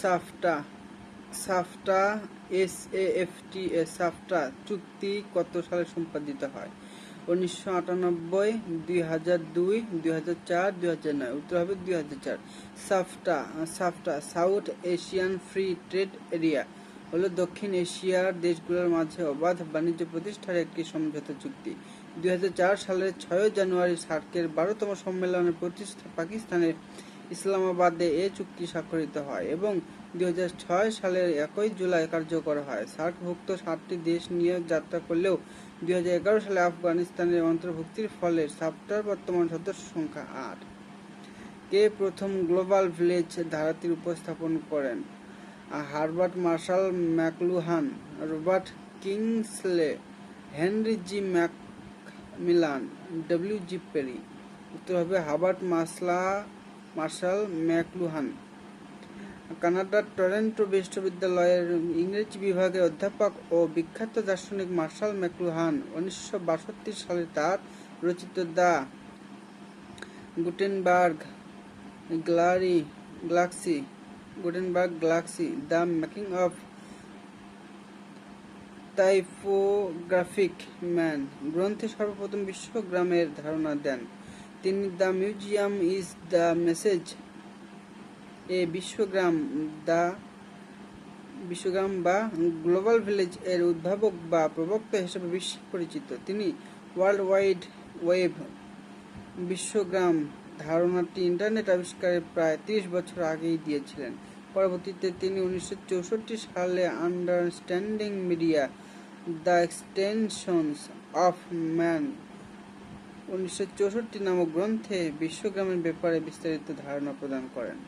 সাফটা সাফটা SAFTA সাফটা চুক্তি কত সালে সম্পাদিত হয়? 1998, 2002, 2004, 2009। উত্তর হবে 2004। সাফটা south Asian free trade area হলো দক্ষিণ এশিয়ার দেশগুলোর মাঝে অবাধ বাণিজ্য প্রতিষ্ঠার একটি সমঝোতা চুক্তি। 2004 সালের 6 জানুয়ারি সার্কের 12তম সম্মেলনের পাকিস্তানের ইসলামাবাদে এ চুক্তি স্বাক্ষরিত হয় এবং 2006 সালের 1 জুলাই কার্যকর হয়। সার্কভুক্ত 7টি দেশ নিয়ে যাত্রা করলেও 2011 সালে আফগানিস্তানের অন্তর্ভুক্তির ফলে সাফটার বর্তমান সদস্য সংখ্যা 8। কে প্রথম গ্লোবাল ভিলেজ ধারাটির উপস্থাপন করেন? Herbert Marshall McLuhan, Robert Kingsley, Henry G Macmillan, W.G. Perry. উত্তর হবে হারবার্ট মার্শাল ম্যাকলুহান। কানাডার টরন্টো বিশ্ববিদ্যালয়ের ইংরেজি বিভাগের অধ্যাপক ও বিখ্যাত দার্শনিক মার্শাল ম্যাকলুহান 1962 সালে তার রচিত the Gutenberg galaxy, the making of typographic man গ্রন্থে সর্বপ্রথম বিশ্বগ্রামের ধারণা দেন। তিনি the museum is the message এ বিশ্বগ্রাম বা গ্লোবাল ভিলেজ এর উদ্ভাবক বা প্রবক্তা হিসেবে বিশ্বে পরিচিত। তিনি ওয়ার্ল্ড ওয়াইড ওয়েব বিশ্বগ্রাম ধারণাটি ইন্টারনেট আবিষ্কারের প্রায় 30 বছর আগেই দিয়েছিলেন। পরবর্তীতে তিনি 1964 সালে understanding media, the extensions of man 1964 নামক গ্রন্থে বিশ্বগ্রামের ব্যাপারে বিস্তারিত ধারণা প্রদান করেন।